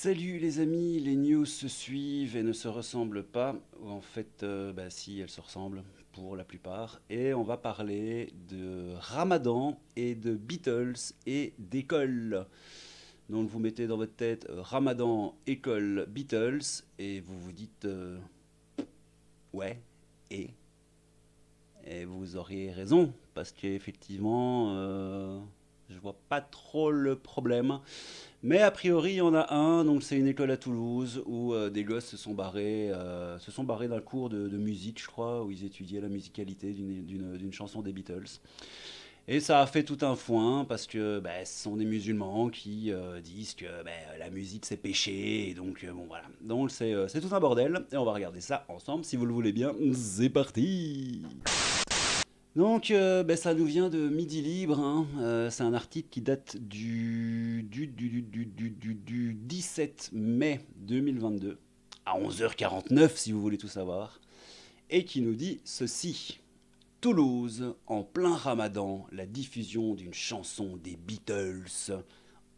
Salut les amis, les news se suivent et ne se ressemblent pas. Ou en fait, si, elles se ressemblent pour la plupart. Et on va parler de Ramadan et de Beatles et d'école. Donc vous mettez dans votre tête Ramadan, école, Beatles et vous vous dites ouais, et, et vous auriez raison parce qu'effectivement, je vois pas trop le problème. Mais a priori, il y en a un, donc c'est une école à Toulouse où des gosses se sont barrés d'un cours de musique, je crois, où ils étudiaient la musicalité d'une chanson des Beatles. Et ça a fait tout un foin parce que ce sont des musulmans qui disent que la musique c'est péché, et donc bon voilà. Donc c'est tout un bordel, et on va regarder ça ensemble si vous le voulez bien. C'est parti! Donc, ça nous vient de Midi Libre, hein. C'est un article qui date du 17 mai 2022, à 11h49 si vous voulez tout savoir, et qui nous dit ceci. Toulouse, en plein ramadan, la diffusion d'une chanson des Beatles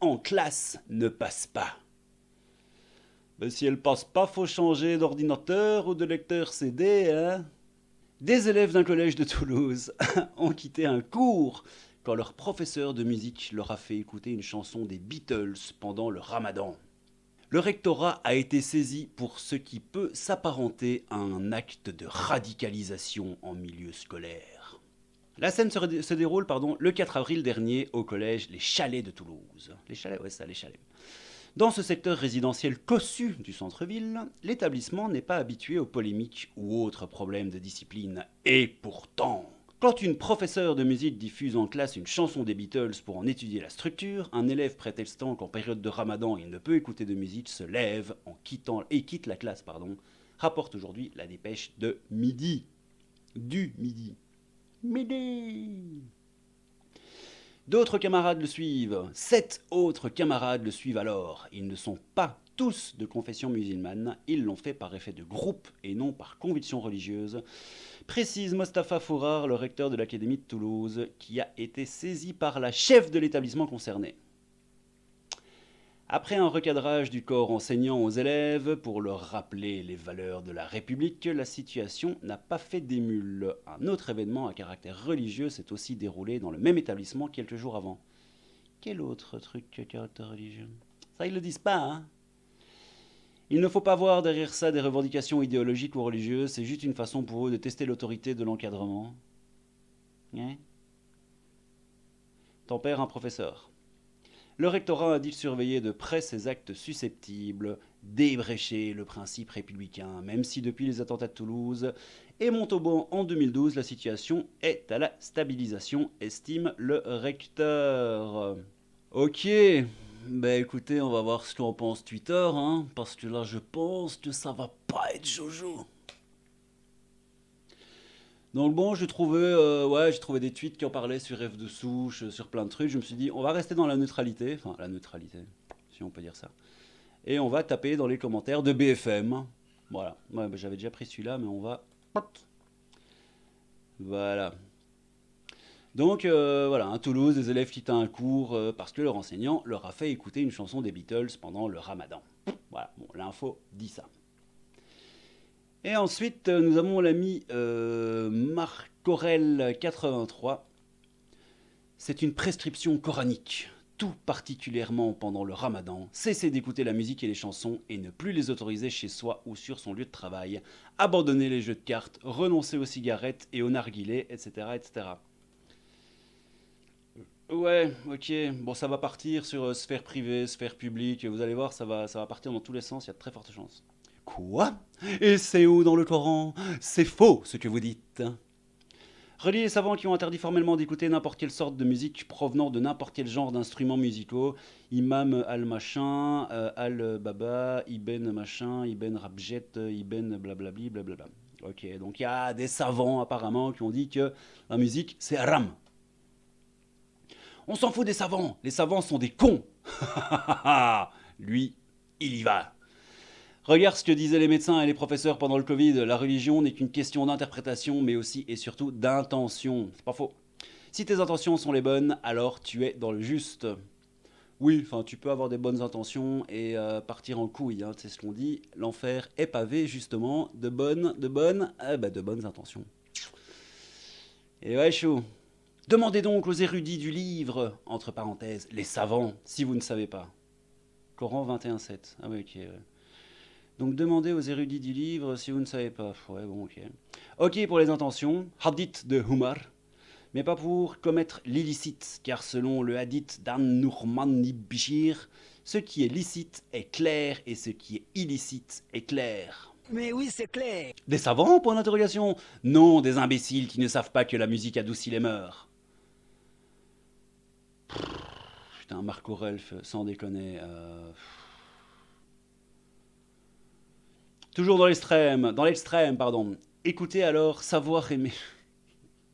en classe ne passe pas. Si elle passe pas, faut changer d'ordinateur ou de lecteur CD, hein. Des élèves d'un collège de Toulouse ont quitté un cours quand leur professeur de musique leur a fait écouter une chanson des Beatles pendant le Ramadan. Le rectorat a été saisi pour ce qui peut s'apparenter à un acte de radicalisation en milieu scolaire. La scène se déroule le 4 avril dernier au collège Les Chalets de Toulouse. Les Chalets, ouais, ça, les Chalets. Dans ce secteur résidentiel cossu du centre-ville, l'établissement n'est pas habitué aux polémiques ou autres problèmes de discipline. Et pourtant, quand une professeure de musique diffuse en classe une chanson des Beatles pour en étudier la structure, un élève prétextant qu'en période de Ramadan il ne peut écouter de musique se lève et quitte la classe, rapporte aujourd'hui la dépêche de Midi. Du Midi. Midi. D'autres camarades le suivent. 7 autres camarades le suivent alors. Ils ne sont pas tous de confession musulmane. Ils l'ont fait par effet de groupe et non par conviction religieuse. Précise Mostafa Fourar, le recteur de l'Académie de Toulouse, qui a été saisi par la chef de l'établissement concerné. Après un recadrage du corps enseignant aux élèves pour leur rappeler les valeurs de la République, la situation n'a pas fait d'émule. Un autre événement à caractère religieux s'est aussi déroulé dans le même établissement quelques jours avant. Quel autre truc à caractère religieux? Ça, ils le disent pas, hein? Il ne faut pas voir derrière ça des revendications idéologiques ou religieuses, c'est juste une façon pour eux de tester l'autorité de l'encadrement. Hein? Ton père, un professeur. Le rectorat a dit surveiller de près ces actes susceptibles d'ébrécher le principe républicain, même si depuis les attentats de Toulouse et Montauban en 2012, la situation est à la stabilisation, estime le recteur. Ok, écoutez, on va voir ce qu'en pense Twitter, hein, parce que là je pense que ça va pas être Jojo. Donc bon, j'ai trouvé des tweets qui en parlaient sur F de souche, sur plein de trucs. Je me suis dit, on va rester dans la neutralité, enfin la neutralité, si on peut dire ça. Et on va taper dans les commentaires de BFM. Voilà, ouais, j'avais déjà pris celui-là, mais on va... Voilà. Donc voilà, à Toulouse, des élèves quittent un cours parce que leur enseignant leur a fait écouter une chanson des Beatles pendant le Ramadan. Voilà, bon, l'info dit ça. Et ensuite, nous avons l'ami Marc Aurel 83. C'est une prescription coranique, tout particulièrement pendant le Ramadan. Cessez d'écouter la musique et les chansons et ne plus les autoriser chez soi ou sur son lieu de travail. Abandonnez les jeux de cartes, renoncez aux cigarettes et aux narguilés, etc., etc. Ouais, ok. Bon, ça va partir sur sphère privée, sphère publique. Vous allez voir, ça va partir dans tous les sens. Il y a de très fortes chances. Quoi? Et c'est où dans le Coran? C'est faux ce que vous dites. Reliés et savants qui ont interdit formellement d'écouter n'importe quelle sorte de musique provenant de n'importe quel genre d'instruments musicaux. Imam al-Machin, al-Baba, Ibn Machin, Ibn Rabjet, Ibn blablabli, blablabla. Ok, donc il y a des savants apparemment qui ont dit que la musique c'est haram. On s'en fout des savants, les savants sont des cons. Lui, il y va. Regarde ce que disaient les médecins et les professeurs pendant le Covid. La religion n'est qu'une question d'interprétation, mais aussi et surtout d'intention. C'est pas faux. Si tes intentions sont les bonnes, alors tu es dans le juste. Oui, enfin, tu peux avoir des bonnes intentions et partir en couille, hein, c'est ce qu'on dit. L'enfer est pavé, justement, de bonnes intentions. Et ouais, chaud. Demandez donc aux érudits du livre, entre parenthèses, les savants, si vous ne savez pas. Coran 21.7. Ah oui, ok. Ouais. Donc demandez aux érudits du livre si vous ne savez pas. Ouais, bon, ok. Ok pour les intentions. Hadith de Humar. Mais pas pour commettre l'illicite, car selon le hadith d'An-Nu'man ibn Bishir, ce qui est licite est clair et ce qui est illicite est clair. Mais oui, c'est clair. Des savants, point d'interrogation? Non, des imbéciles qui ne savent pas que la musique adoucit les mœurs. Putain, Marc Aurèle, sans déconner. Toujours dans l'extrême, pardon. Écoutez alors, savoir aimer.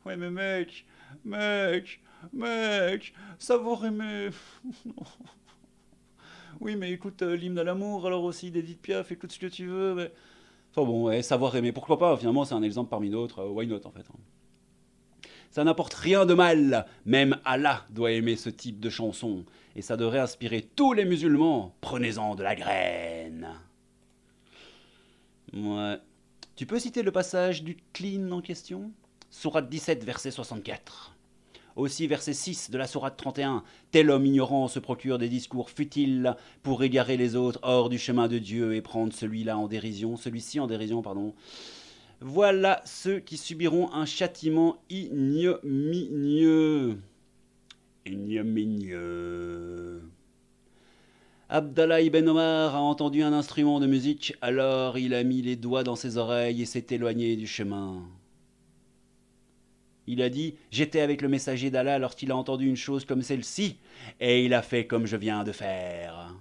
Ouais, mais mec, mec, savoir aimer. Oui, mais écoute l'hymne à l'amour, alors aussi d'Edith Piaf, écoute ce que tu veux. Mais... Enfin bon, ouais, savoir aimer, pourquoi pas? Finalement, c'est un exemple parmi d'autres. Why not en fait, hein. Ça n'apporte rien de mal. Même Allah doit aimer ce type de chanson. Et ça devrait inspirer tous les musulmans. Prenez-en de la graine. Ouais. Tu peux citer le passage du clean en question? Sourate 17, verset 64. Aussi verset 6 de la sourate 31. Tel homme ignorant se procure des discours futiles pour égarer les autres hors du chemin de Dieu et prendre celui-ci en dérision, pardon. Voilà ceux qui subiront un châtiment ignominieux. Ignominieux. Abdallah ibn Omar a entendu un instrument de musique, alors il a mis les doigts dans ses oreilles et s'est éloigné du chemin. Il a dit « J'étais avec le messager d'Allah lorsqu'il a entendu une chose comme celle-ci, et il a fait comme je viens de faire. »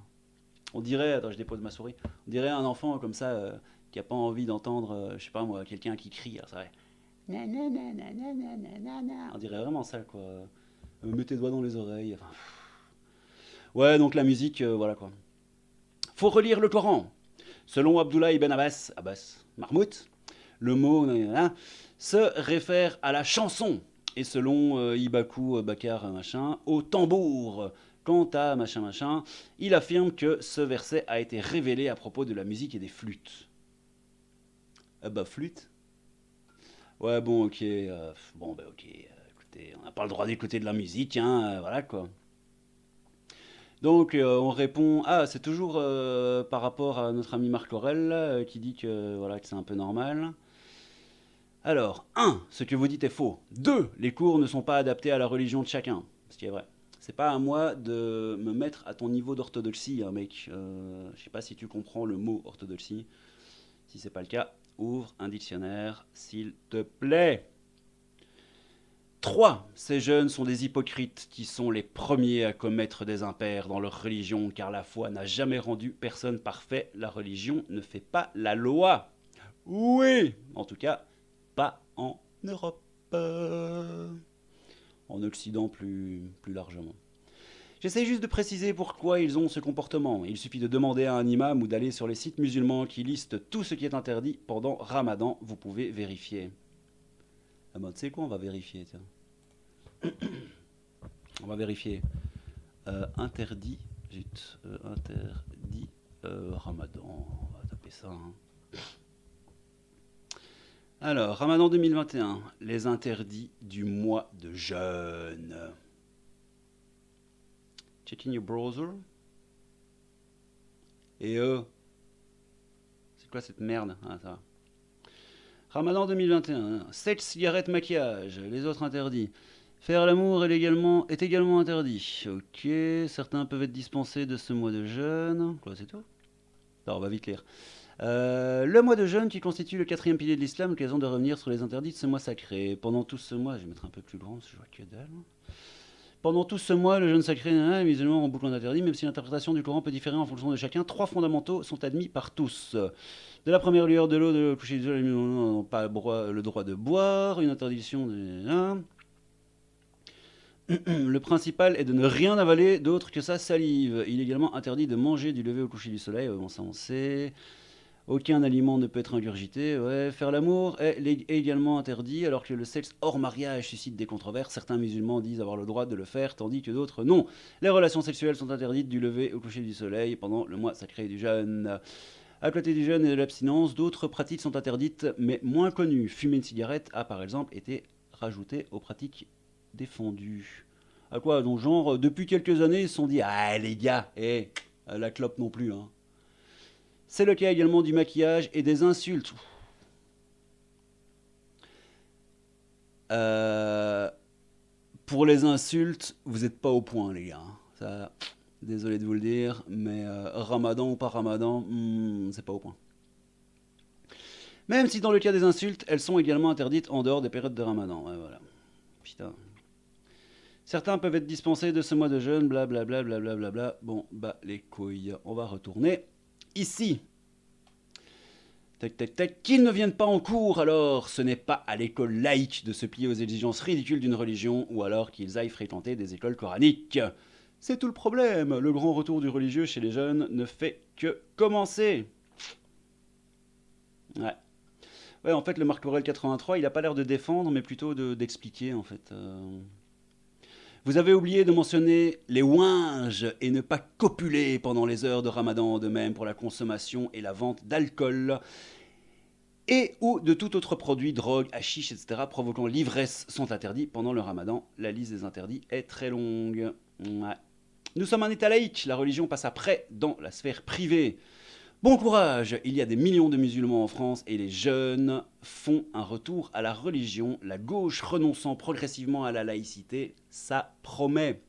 On dirait, attends, je dépose ma souris, on dirait un enfant comme ça qui n'a pas envie d'entendre, je sais pas moi, quelqu'un qui crie. Alors ça va. On dirait vraiment ça, quoi. Mets tes doigts dans les oreilles. Enfin, ouais, donc la musique, voilà quoi. Faut relire le Coran. Selon Abdullah ibn Abbas Mahmoud, le mot se réfère à la chanson. Et selon Ibakou Bakar machin, au tambour. Quant à machin machin, il affirme que ce verset a été révélé à propos de la musique et des flûtes. Ah bah flûte. Ouais bon ok, ok, écoutez, on n'a pas le droit d'écouter de la musique, hein, voilà quoi. Donc on répond, ah c'est toujours par rapport à notre ami Marc Aurèle qui dit que voilà que c'est un peu normal. Alors, 1. Ce que vous dites est faux. 2. Les cours ne sont pas adaptés à la religion de chacun. Ce qui est vrai. C'est pas à moi de me mettre à ton niveau d'orthodoxie, hein, mec. Je sais pas si tu comprends le mot orthodoxie. Si c'est pas le cas, ouvre un dictionnaire, s'il te plaît. 3. Ces jeunes sont des hypocrites qui sont les premiers à commettre des impairs dans leur religion, car la foi n'a jamais rendu personne parfait. La religion ne fait pas la loi. Oui, en tout cas, pas en Europe. En Occident plus largement. J'essaie juste de préciser pourquoi ils ont ce comportement. Il suffit de demander à un imam ou d'aller sur les sites musulmans qui listent tout ce qui est interdit pendant Ramadan. Vous pouvez vérifier. Ah ben, tu sais quoi, on va vérifier, tiens. On va vérifier. Interdit. Interdit Ramadan. On va taper ça, hein. Alors, Ramadan 2021, les interdits du mois de jeûne. Checking your browser. Et c'est quoi cette merde? Ah, ça va. Ramadan 2021, sexe, cigarette, maquillage, les autres interdits. Faire l'amour est également interdit. Ok, certains peuvent être dispensés de ce mois de jeûne. Quoi, c'est tout? Alors, on va vite lire. Le mois de jeûne qui constitue le 4e pilier de l'islam, l'occasion de revenir sur les interdits de ce mois sacré. Pendant tout ce mois, je vais mettre un peu plus grand parce que je vois que dalle. Pendant tout ce mois, le jeûne sacré, les musulmans ont beaucoup d'interdits, même si l'interprétation du Coran peut différer en fonction de chacun. 3 fondamentaux sont admis par tous. De la première lueur de l'eau, de coucher du soleil, les musulmans n'ont pas le droit de boire, une interdiction de... Le principal est de ne rien avaler d'autre que sa salive. Il est également interdit de manger du lever au coucher du soleil, bon ça on sait... Aucun aliment ne peut être ingurgité. Ouais, faire l'amour est également interdit, alors que le sexe hors mariage suscite des controverses. Certains musulmans disent avoir le droit de le faire, tandis que d'autres non. Les relations sexuelles sont interdites du lever au coucher du soleil pendant le mois sacré du jeûne. À côté du jeûne et de l'abstinence, d'autres pratiques sont interdites, mais moins connues. Fumer une cigarette a par exemple été rajouté aux pratiques défendues. À quoi? Donc genre, depuis quelques années, ils se sont dit, ah les gars, la clope non plus, hein. C'est le cas également du maquillage et des insultes. Euh, pour les insultes, vous n'êtes pas au point, les gars. Ça, désolé de vous le dire, mais ramadan ou pas ramadan, c'est pas au point. Même si dans le cas des insultes, elles sont également interdites en dehors des périodes de ramadan. Ouais, voilà. Putain. Certains peuvent être dispensés de ce mois de jeûne, blablabla, blablabla. Bon, bah les couilles. On va retourner ici. Tac, tac, tac. Qu'ils ne viennent pas en cours alors. Ce n'est pas à l'école laïque de se plier aux exigences ridicules d'une religion, ou alors qu'ils aillent fréquenter des écoles coraniques. C'est tout le problème. Le grand retour du religieux chez les jeunes ne fait que commencer. Ouais. Ouais, en fait, le Marc Aurèle 83, il a pas l'air de défendre, mais plutôt d'expliquer, en fait. Vous avez oublié de mentionner les ouinges et ne pas copuler pendant les heures de Ramadan, de même pour la consommation et la vente d'alcool et ou de tout autre produit, drogue, hashish, etc., provoquant l'ivresse sont interdits pendant le Ramadan. La liste des interdits est très longue. Ouais. Nous sommes un État laïque, la religion passe après dans la sphère privée. Bon courage, il y a des millions de musulmans en France et les jeunes font un retour à la religion, la gauche renonçant progressivement à la laïcité, ça promet.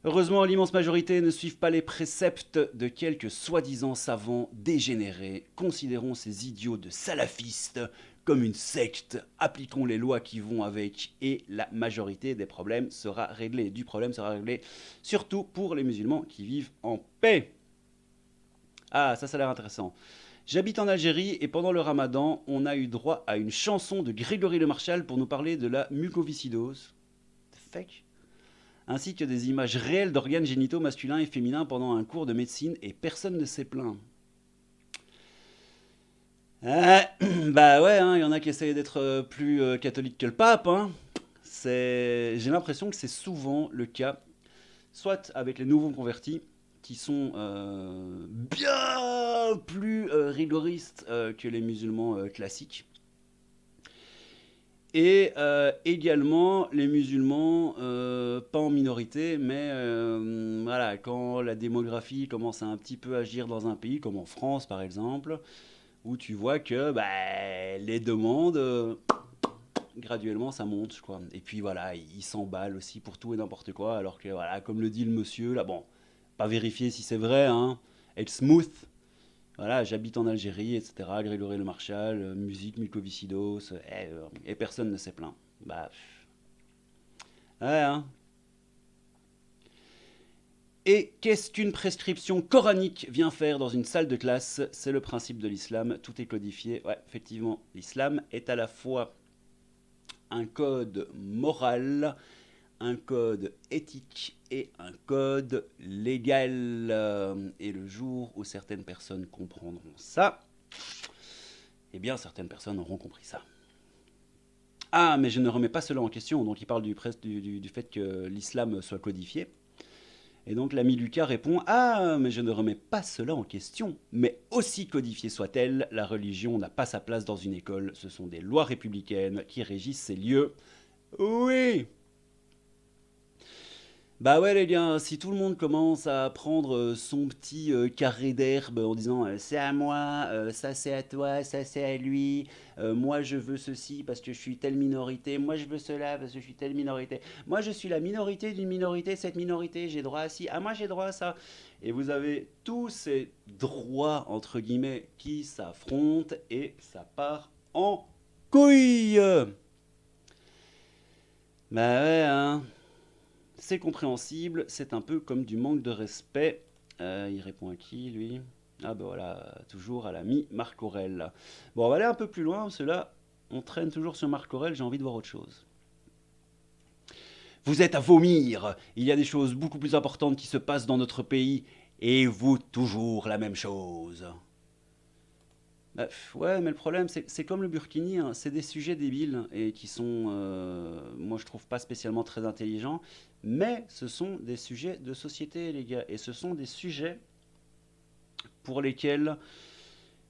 Heureusement, l'immense majorité ne suivent pas les préceptes de quelques soi-disant savants dégénérés. Considérons ces idiots de salafistes comme une secte, appliquons les lois qui vont avec et la majorité des problèmes sera réglée. Du problème sera réglé, surtout pour les musulmans qui vivent en paix. Ah, ça a l'air intéressant. J'habite en Algérie et pendant le ramadan, on a eu droit à une chanson de Grégory Le Marchal pour nous parler de la mucoviscidose. The fuck? Ainsi que des images réelles d'organes génitaux masculins et féminins pendant un cours de médecine et personne ne s'est plaint. Bah ouais, il y en a qui essayent d'être plus catholiques que le pape. Hein. J'ai l'impression que c'est souvent le cas, soit avec les nouveaux convertis, qui sont bien plus rigoristes que les musulmans classiques. Et également les musulmans, pas en minorité, mais voilà, quand la démographie commence à un petit peu agir dans un pays, comme en France par exemple, où tu vois que les demandes, graduellement ça monte, quoi. Et puis voilà, ils s'emballent aussi pour tout et n'importe quoi, alors que voilà, comme le dit le monsieur, là bon, pas vérifier si c'est vrai, hein, être smooth. Voilà, j'habite en Algérie, etc. Grégory Le Marchal, musique, mucoviscidose, et personne ne s'est plaint. Bah, ouais, hein. Et qu'est-ce qu'une prescription coranique vient faire dans une salle de classe? C'est le principe de l'islam, tout est codifié. Ouais, effectivement, l'islam est à la fois un code moral, un code éthique et un code légal. Et le jour où certaines personnes comprendront ça, eh bien certaines personnes auront compris ça. Ah, mais je ne remets pas cela en question. Donc il parle du fait que l'islam soit codifié. Et donc l'ami Lucas répond: ah, mais je ne remets pas cela en question. Mais aussi codifiée soit-elle, la religion n'a pas sa place dans une école. Ce sont des lois républicaines qui régissent ces lieux. Oui. Bah ouais les gars, si tout le monde commence à prendre son petit carré d'herbe en disant c'est à moi, ça c'est à toi, ça c'est à lui, moi je veux ceci parce que je suis telle minorité, moi je veux cela parce que je suis telle minorité, moi je suis la minorité d'une minorité, cette minorité j'ai droit à ci, ah moi j'ai droit à ça. Et vous avez tous ces droits entre guillemets qui s'affrontent et ça part en couille. Bah ouais hein. C'est compréhensible, c'est un peu comme du manque de respect. Il répond à qui, lui? Ah ben voilà, toujours à l'ami Marc Aurèle. Bon, on va aller un peu plus loin, parce que là, on traîne toujours sur Marc Aurèle, j'ai envie de voir autre chose. Vous êtes à vomir. Il y a des choses beaucoup plus importantes qui se passent dans notre pays, et vous toujours la même chose. Bah, ouais, mais le problème, c'est comme le burkini, hein, c'est des sujets débiles et qui sont, moi je trouve pas spécialement très intelligents, mais ce sont des sujets de société, les gars, et ce sont des sujets pour lesquels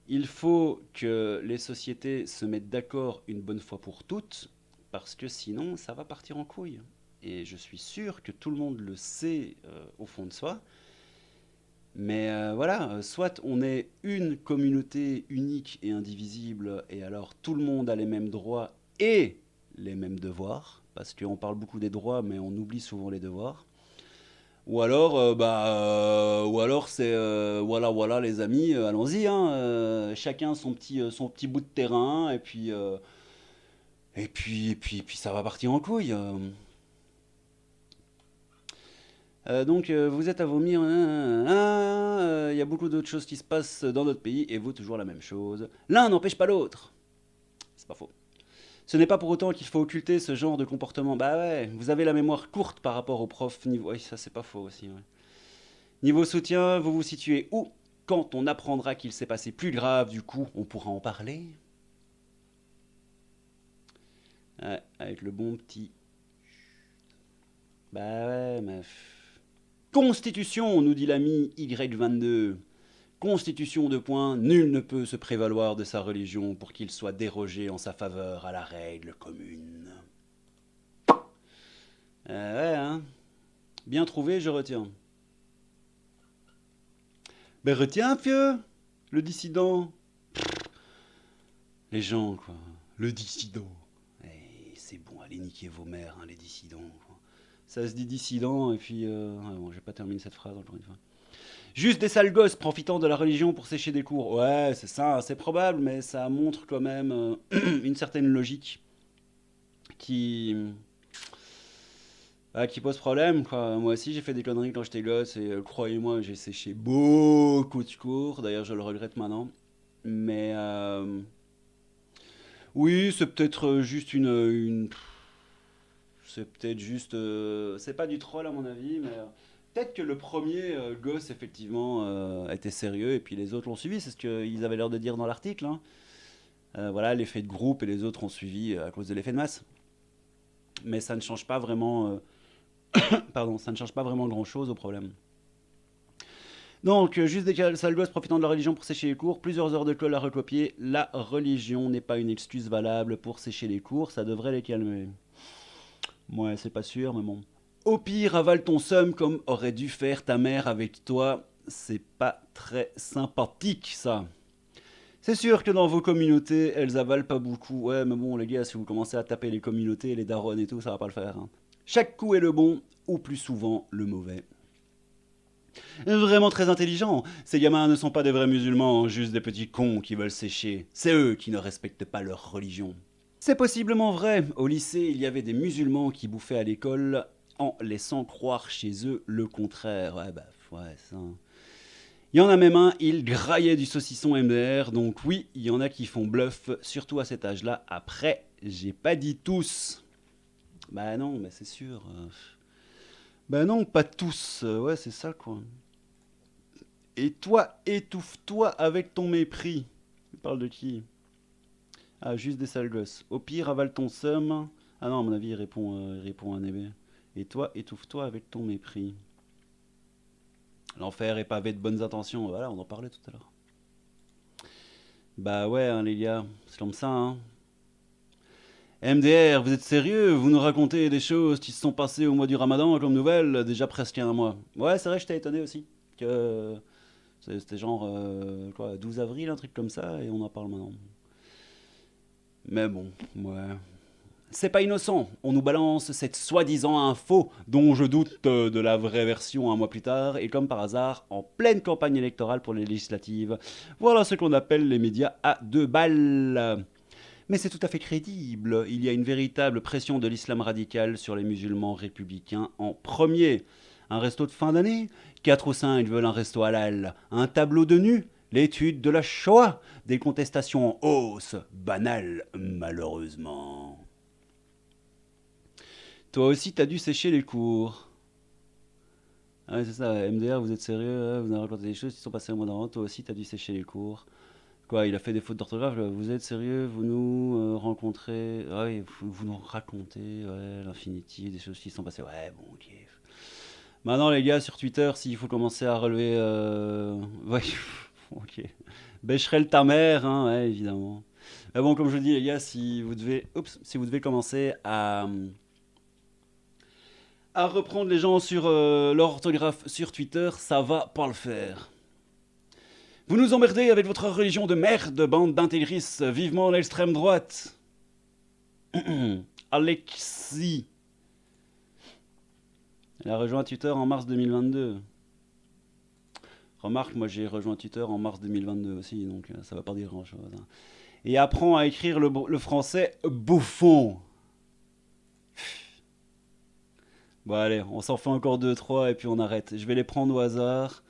il faut que les sociétés se mettent d'accord une bonne fois pour toutes, parce que sinon ça va partir en couille. Et je suis sûr que tout le monde le sait au fond de soi. Mais voilà, soit on est une communauté unique et indivisible, et alors tout le monde a les mêmes droits et les mêmes devoirs, parce qu'on parle beaucoup des droits, mais on oublie souvent les devoirs. Ou alors c'est voilà, voilà les amis, allons-y, hein, chacun son petit bout de terrain, et puis ça va partir en couille. Donc vous êtes à vomir, il y a beaucoup d'autres choses qui se passent dans notre pays et vous toujours la même chose. L'un n'empêche pas l'autre. C'est pas faux. Ce n'est pas pour autant qu'il faut occulter ce genre de comportement. Bah ouais, vous avez la mémoire courte par rapport aux profs niveau. Oui, ça c'est pas faux aussi. Ouais. Niveau soutien, vous vous situez où? Quand on apprendra qu'il s'est passé plus grave, du coup, on pourra en parler. Ouais, avec le bon petit. Bah ouais, meuf. Constitution, nous dit l'ami Y22. Constitution de point, nul ne peut se prévaloir de sa religion pour qu'il soit dérogé en sa faveur à la règle commune. Ouais, hein. Bien trouvé, je retiens. Ben retiens, fieu, le dissident. Les gens, quoi. Le dissident. Eh, c'est bon, allez niquer vos mères, hein, les dissidents. Quoi. Ça se dit dissident, et puis... bon, j'ai pas terminé cette phrase encore une fois. Juste des sales gosses profitant de la religion pour sécher des cours. Ouais, c'est ça, c'est probable, mais ça montre quand même une certaine logique qui, qui pose problème, quoi. Moi aussi, j'ai fait des conneries quand j'étais gosse, et croyez-moi, j'ai séché beaucoup de cours. D'ailleurs, je le regrette maintenant. Mais oui, c'est peut-être juste c'est peut-être juste... c'est pas du troll à mon avis, mais peut-être que le premier gosse, effectivement, était sérieux, et puis les autres l'ont suivi, c'est ce qu'ils avaient l'air de dire dans l'article. Hein. Voilà, l'effet de groupe, et les autres ont suivi à cause de l'effet de masse. Mais ça ne change pas vraiment... pardon, ça ne change pas vraiment grand-chose au problème. Donc, juste des sales gosses profitant de la religion pour sécher les cours, plusieurs heures de colle à recopier. La religion n'est pas une excuse valable pour sécher les cours, ça devrait les calmer. Ouais, c'est pas sûr, mais bon. Au pire, avale ton seum comme aurait dû faire ta mère avec toi. C'est pas très sympathique, ça. C'est sûr que dans vos communautés, elles avalent pas beaucoup. Ouais, mais bon, les gars, si vous commencez à taper les communautés, les darons et tout, ça va pas le faire. Hein. Chaque coup est le bon, ou plus souvent le mauvais. Vraiment très intelligent. Ces gamins ne sont pas des vrais musulmans, juste des petits cons qui veulent sécher. C'est eux qui ne respectent pas leur religion. C'est possiblement vrai. Au lycée, il y avait des musulmans qui bouffaient à l'école en laissant croire chez eux le contraire. Ouais, bah, ouais, ça. Il y en a même un, il graillait du saucisson MDR, donc oui, il y en a qui font bluff, surtout à cet âge-là. Après, j'ai pas dit tous. Bah non, mais c'est sûr. Bah non, pas tous. Ouais, c'est ça, quoi. Et toi, étouffe-toi avec ton mépris. Tu parles de qui? Ah, juste des sales gosses. Au pire, avale ton seum. Ah non, à mon avis, il répond à Nébé. Et toi, étouffe-toi avec ton mépris. L'enfer est pavé de bonnes intentions. Voilà, on en parlait tout à l'heure. Bah ouais, hein, les gars, c'est comme ça, hein. MDR, vous êtes sérieux? Vous nous racontez des choses qui se sont passées au mois du Ramadan comme nouvelle, déjà presque un mois. Ouais, c'est vrai, j'étais étonné aussi. Que c'était genre, quoi, 12 avril, un truc comme ça, et on en parle maintenant. Mais bon, ouais. C'est pas innocent, on nous balance cette soi-disant info dont je doute de la vraie version un mois plus tard, et comme par hasard, en pleine campagne électorale pour les législatives. Voilà ce qu'on appelle les médias à deux balles. Mais c'est tout à fait crédible, il y a une véritable pression de l'islam radical sur les musulmans républicains en premier. Un resto de fin d'année? 4 ou 5 veulent un resto halal. Un tableau de nu? L'étude de la Shoah? Des contestations en hausse, banales malheureusement. Toi aussi, t'as dû sécher les cours. Ah ouais, c'est ça, MDR, vous êtes sérieux, hein, vous avez raconté des choses qui sont passées au mois d'avant, toi aussi, t'as dû sécher les cours. Quoi, il a fait des fautes d'orthographe, là. Vous êtes sérieux? Vous nous rencontrez. Ah oui, vous nous racontez, ouais, l'infinitif, des choses qui se sont passées. Ouais, bon, ok. Maintenant, les gars, sur Twitter, s'il faut commencer à relever. Ouais, ok. Becherel ta mère, hein, ouais, évidemment. Mais bon, comme je dis, les gars, si vous devez commencer à reprendre les gens sur leur orthographe sur Twitter, ça va pas le faire. Vous nous emmerdez avec votre religion de merde, bande d'intégristes, vivement l'extrême droite. Alexis. Elle a rejoint Twitter en mars 2022. Remarque, moi j'ai rejoint Twitter en mars 2022 aussi, donc ça va pas dire grand chose. Hein. Et apprend à écrire le français bouffon. Bon allez, on s'en fait encore deux trois et puis on arrête. Je vais les prendre au hasard.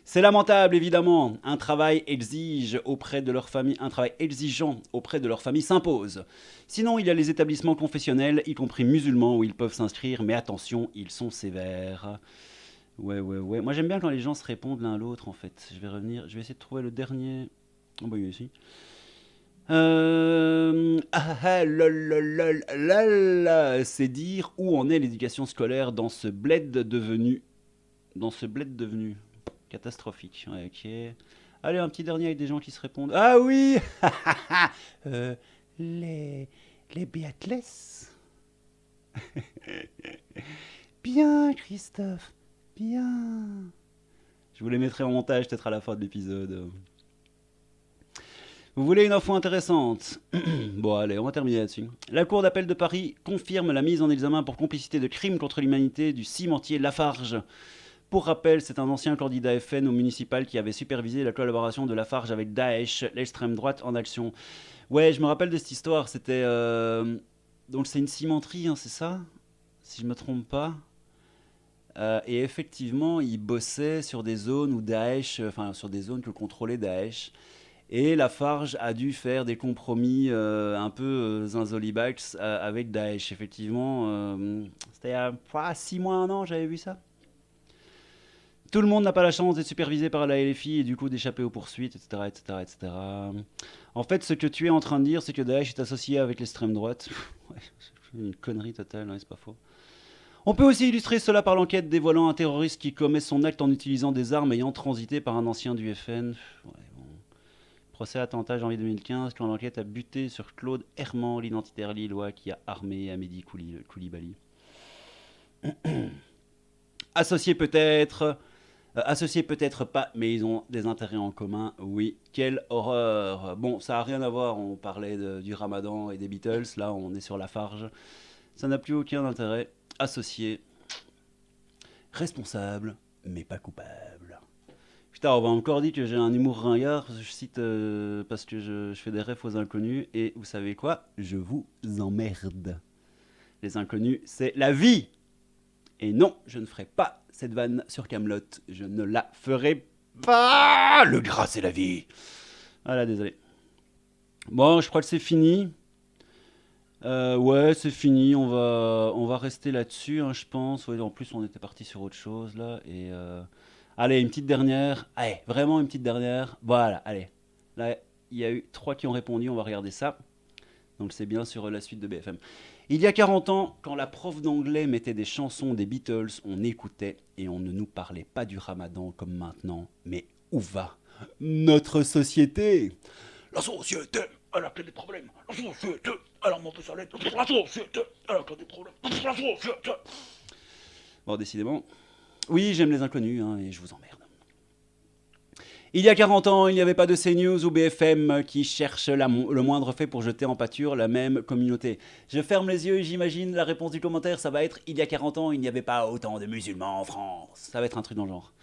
C'est lamentable, évidemment. Un travail exigeant auprès de leur famille s'impose. Sinon, il y a les établissements confessionnels, y compris musulmans, où ils peuvent s'inscrire, mais attention, ils sont sévères. Ouais. Moi, j'aime bien quand les gens se répondent l'un à l'autre, en fait. Je vais essayer de trouver le dernier. Oh, bah, il est ici. C'est dire où en est l'éducation scolaire dans ce bled devenu. Catastrophique. Ouais, ok. Allez, un petit dernier avec des gens qui se répondent. Ah oui. Euh, les, les Beatles. Bien, Christophe. Bien. Je vous les mettrai en montage peut-être à la fin de l'épisode. Vous voulez une info intéressante? Bon, allez, on va terminer là-dessus. La Cour d'appel de Paris confirme la mise en examen pour complicité de crimes contre l'humanité du cimentier Lafarge. Pour rappel, c'est un ancien candidat FN au municipal qui avait supervisé la collaboration de Lafarge avec Daesh, l'extrême droite en action. Ouais, je me rappelle de cette histoire. C'était. Donc, c'est une cimenterie, hein, c'est ça? Si je me trompe pas. Et effectivement, il bossait sur des zones où Daesh. Enfin, sur des zones que contrôlait Daesh. Et Lafarge a dû faire des compromis un peu zinzolibax avec Daesh. Effectivement, c'était il y a 6 mois, un an, j'avais vu ça. Tout le monde n'a pas la chance d'être supervisé par la LFI et du coup d'échapper aux poursuites, etc., etc., etc. En fait, ce que tu es en train de dire, c'est que Daesh est associé avec l'extrême droite. Ouais, c'est une connerie totale, hein, c'est pas faux. On peut aussi illustrer cela par l'enquête dévoilant un terroriste qui commet son acte en utilisant des armes ayant transité par un ancien du FN. Ouais, bon. Procès attentat janvier 2015, quand l'enquête a buté sur Claude Herman, l'identitaire lillois qui a armé Amédi Koulibaly. Associé peut-être, associés peut-être pas, mais ils ont des intérêts en commun. Oui, quelle horreur. Bon, ça n'a rien à voir, on parlait du Ramadan et des Beatles, là on est sur Lafarge. Ça n'a plus aucun intérêt. Associé, responsable, mais pas coupable. Putain, on m'a encore dit que j'ai un humour ringard, parce que je cite, parce que je fais des refs aux inconnus, et vous savez quoi? Je vous emmerde. Les inconnus, c'est la vie. Et non, je ne ferai pas cette vanne sur Camelot. Je ne la ferai pas. Le gras, c'est la vie. Voilà, désolé. Bon, je crois que c'est fini. Ouais, c'est fini. On va rester là-dessus, hein, je pense. Ouais, en plus, on était parti sur autre chose là. Et allez, une petite dernière. Allez, vraiment une petite dernière. Voilà, allez. Là, il y a eu 3 qui ont répondu. On va regarder ça. Donc c'est bien sur la suite de BFM. Il y a 40 ans, quand la prof d'anglais mettait des chansons des Beatles, on écoutait et on ne nous parlait pas du Ramadan comme maintenant. Mais où va notre société? La société, elle a que des problèmes. La société, elle a monté sa lettre. La société, elle a que des problèmes. La société. Bon, décidément. Oui, j'aime les inconnus, hein, et je vous emmerde. Il y a 40 ans, il n'y avait pas de CNews ou BFM qui cherchent le moindre fait pour jeter en pâture la même communauté. Je ferme les yeux et j'imagine la réponse du commentaire, ça va être « Il y a 40 ans, il n'y avait pas autant de musulmans en France ». Ça va être un truc dans le genre.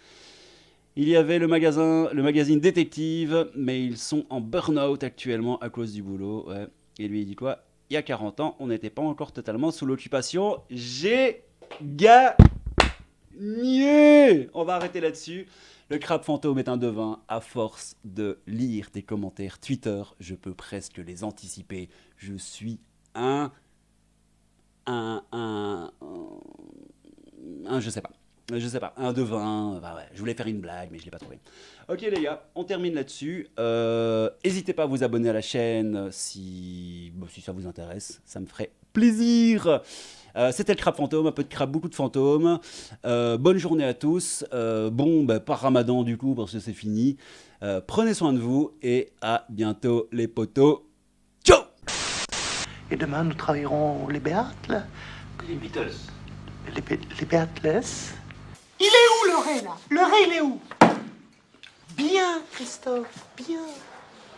Il y avait le magazine Détective, mais ils sont en burn-out actuellement à cause du boulot. Ouais. Et lui, il dit quoi? Il y a 40 ans, on n'était pas encore totalement sous l'occupation. J'ai gagné. On va arrêter là-dessus. Le crabe fantôme est un devin. À force de lire tes commentaires Twitter, je peux presque les anticiper. Je suis un je sais pas. Un devin, bah ouais, je voulais faire une blague, mais je l'ai pas trouvé. Ok les gars, on termine là-dessus. N'hésitez pas à vous abonner à la chaîne si ça vous intéresse, ça me ferait plaisir. C'était le crabe fantôme, un peu de crabe, beaucoup de fantômes. Bonne journée à tous. Pas Ramadan du coup, parce que c'est fini. Prenez soin de vous et à bientôt les potos. Ciao! Et demain, nous travaillerons les Beatles. Les Beatles. Les Beatles. Il est où le ré, là? Le ré, il est où? Bien, Christophe, bien.